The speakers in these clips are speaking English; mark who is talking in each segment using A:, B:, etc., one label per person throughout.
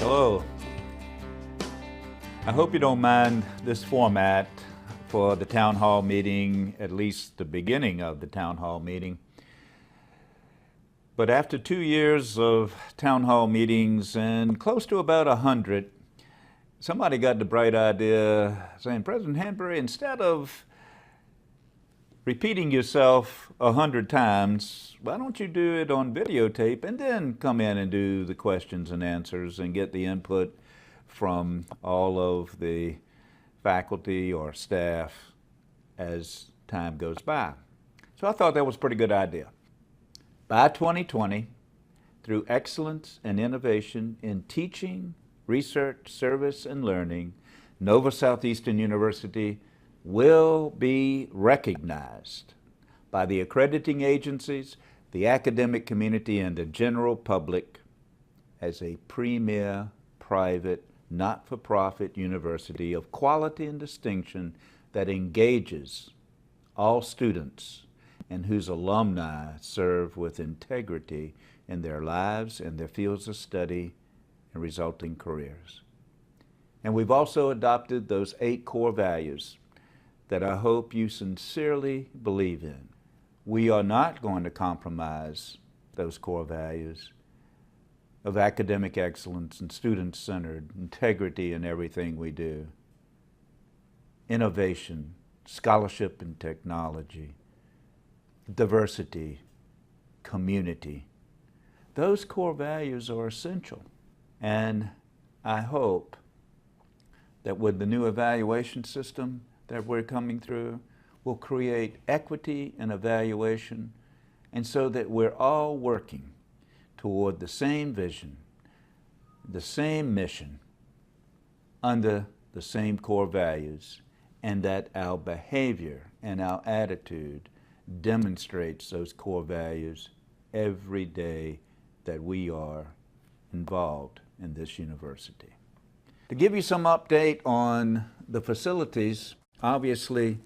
A: Hello. I hope you don't mind this format for the town hall meeting, at least the beginning of the town hall meeting. But after 2 years of town hall meetings and close to about 100, somebody got the bright idea saying, President Hanbury, instead of repeating yourself 100 times, why don't you do it on videotape and then come in and do the questions and answers and get the input from all of the faculty or staff as time goes by. So I thought that was a pretty good idea. By 2020, through excellence and innovation in teaching, research, service, and learning, Nova Southeastern University will be recognized by the accrediting agencies, the academic community, and the general public as a premier private, not-for-profit university of quality and distinction that engages all students and whose alumni serve with integrity in their lives and their fields of study and resulting careers. And we've also adopted those 8 core values that I hope you sincerely believe in. We are not going to compromise those core values of academic excellence and student-centered integrity in everything we do, innovation, scholarship and technology, diversity, community. Those core values are essential. And I hope that with the new evaluation system that we're coming through, will create equity in evaluation, and so that we're all working toward the same vision, the same mission, under the same core values, and that our behavior and our attitude demonstrates those core values every day that we are involved in this university. To give you some update on the facilities, obviously,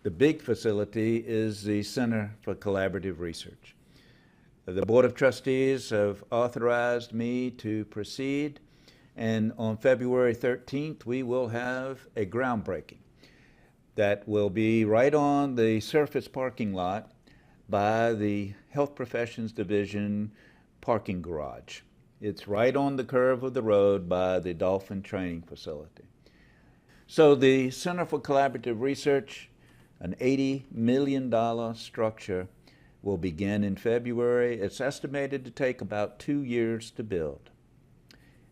A: the big facility is the Center for Collaborative Research. The Board of Trustees have authorized me to proceed, and on February 13th, we will have a groundbreaking that will be right on the surface parking lot by the Health Professions Division parking garage. It's right on the curve of the road by the Dolphin Training Facility. So the Center for Collaborative Research, an $80 million structure, will begin in February. It's estimated to take about 2 years to build.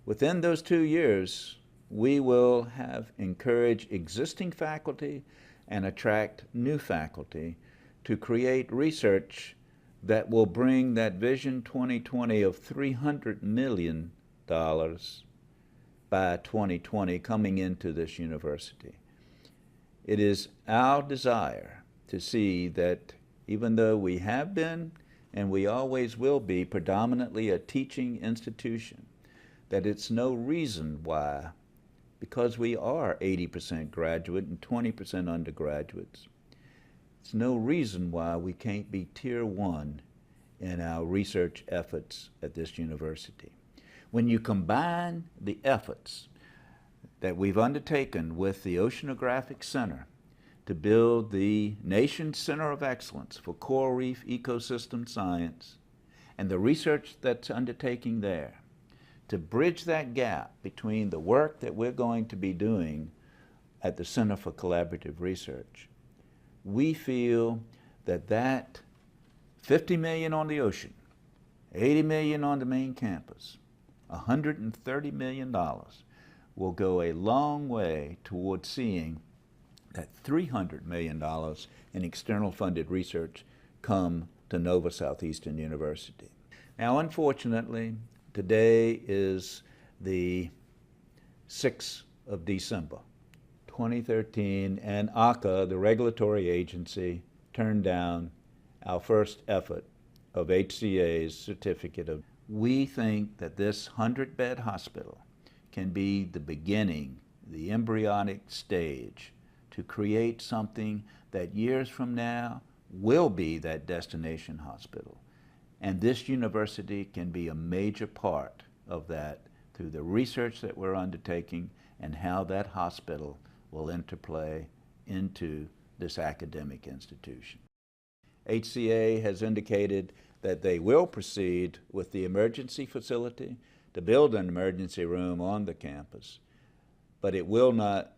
A: Within those 2 years, we will have encouraged existing faculty and attract new faculty to create research that will bring that Vision 2020 of $300 million by 2020 coming into this university. It is our desire to see that even though we have been and we always will be predominantly a teaching institution, that it's no reason why, because we are 80% graduate and 20% undergraduates, it's no reason why we can't be Tier 1 in our research efforts at this university. When you combine the efforts that we've undertaken with the Oceanographic Center to build the nation's center of excellence for coral reef ecosystem science and the research that's undertaking there, to bridge that gap between the work that we're going to be doing at the Center for Collaborative Research, we feel that that $50 million on the ocean, $80 million on the main campus, $130 million will go a long way toward seeing that $300 million in external funded research come to Nova Southeastern University. Now, unfortunately, today is the 6th of December, 2013, and ACA, the regulatory agency, turned down our first effort of HCA's certificate of. We think that this 100-bed hospital can be the beginning, the embryonic stage, to create something that years from now will be that destination hospital. And this university can be a major part of that to the research that we're undertaking and how that hospital will interplay into this academic institution. HCA has indicated that they will proceed with the emergency facility to build an emergency room on the campus, but it will not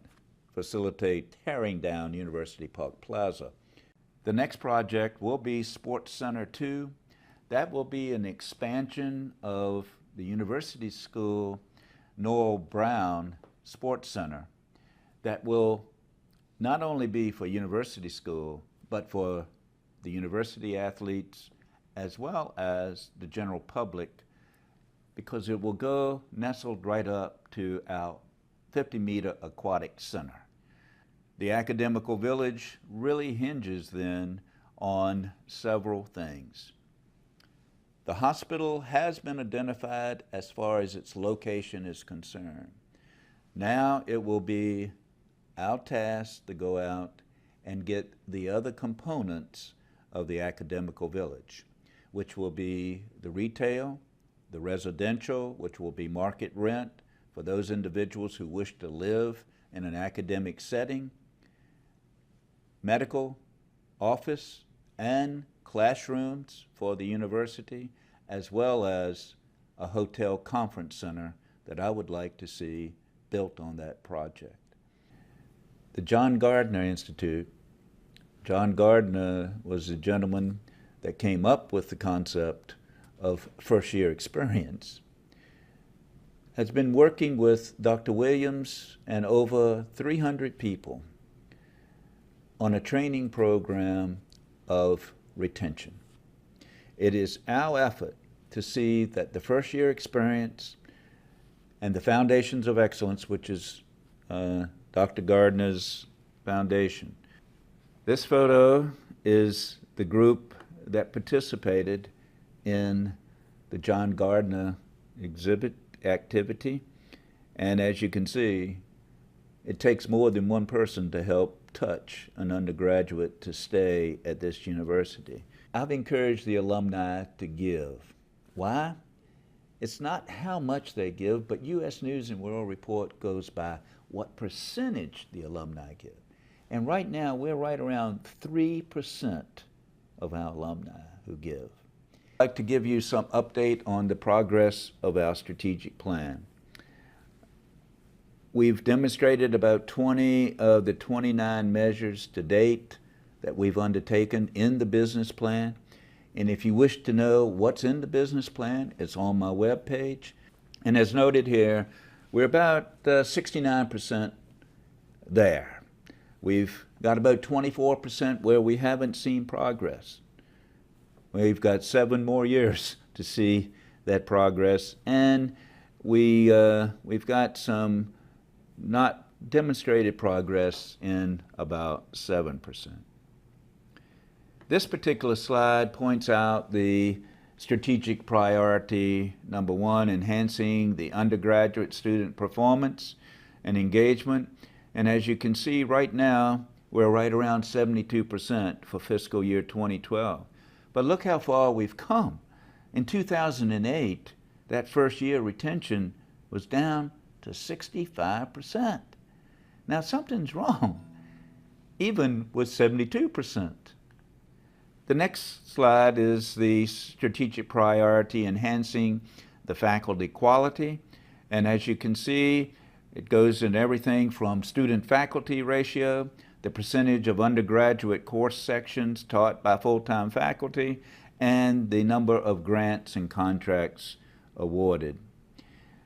A: facilitate tearing down University Park Plaza. The next project will be Sports Center 2. That will be an expansion of the University School Noel Brown Sports Center that will not only be for University School, but for the university athletes as well as the general public, because it will go nestled right up to our 50-meter aquatic center. The academical village really hinges then on several things. The hospital has been identified as far as its location is concerned. Now it will be our task to go out and get the other components of the academical village, which will be the retail, the residential, which will be market rent for those individuals who wish to live in an academic setting, medical, office, and classrooms for the university, as well as a hotel conference center that I would like to see built on that project. The John Gardner Institute, John Gardner was the gentleman that came up with the concept of first-year experience, has been working with Dr. Williams and over 300 people on a training program of retention. It is our effort to see that the first-year experience and the Foundations of Excellence, which is Dr. Gardner's foundation. This photo is the group that participated in the John Gardner exhibit activity, and as you can see, it takes more than one person to help touch an undergraduate to stay at this university. I've encouraged the alumni to give. Why? It's not how much they give, but U.S. News and World Report goes by what percentage the alumni give. And right now, we're right around 3% of our alumni who give. I'd like to give you some update on the progress of our strategic plan. We've demonstrated about 20 of the 29 measures to date that we've undertaken in the business plan. And if you wish to know what's in the business plan, it's on my webpage. And as noted here, we're about 69% there. We've got about 24% where we haven't seen progress. We've got 7 more years to see that progress, and we've got some not demonstrated progress in about 7%. This particular slide points out the strategic priority, number 1, enhancing the undergraduate student performance and engagement. And as you can see right now, we're right around 72% for fiscal year 2012. But look how far we've come. In 2008, that first year retention was down to 65%. Now something's wrong, even with 72%. The next slide is the strategic priority, enhancing the faculty quality. And as you can see, it goes in everything from student-faculty ratio, the percentage of undergraduate course sections taught by full-time faculty, and the number of grants and contracts awarded.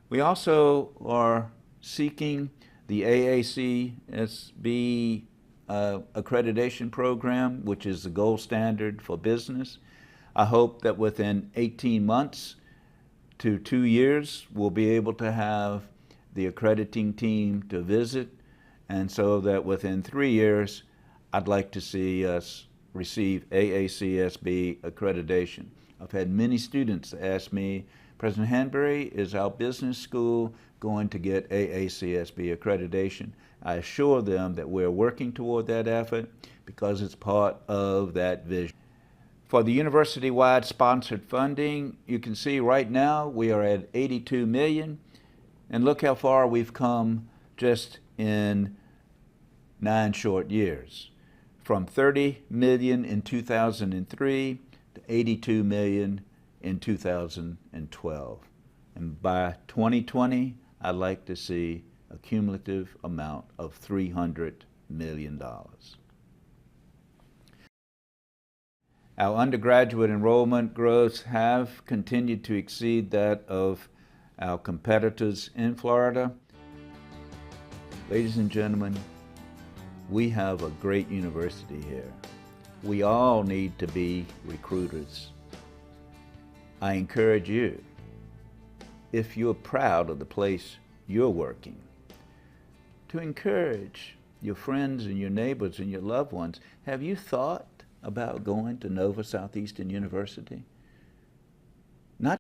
A: We also are seeking the AACSB accreditation program, which is the gold standard for business. I hope that within 18 months to 2 years, we'll be able to have the accrediting team to visit, and so that within 3 years, I'd like to see us receive AACSB accreditation. I've had many students ask me, President Hanbury, is our business school going to get AACSB accreditation? I assure them that we're working toward that effort because it's part of that vision. For the university-wide sponsored funding, you can see right now we are at $82 million. And look how far we've come just in 9 short years. From 30 million in 2003 to 82 million in 2012. And by 2020, I'd like to see a cumulative amount of $300 million. Our undergraduate enrollment growths have continued to exceed that of our competitors in Florida. Ladies and gentlemen, we have a great university here. We all need to be recruiters. I encourage you, if you're proud of the place you're working, to encourage your friends and your neighbors and your loved ones. Have you thought about going to Nova Southeastern University?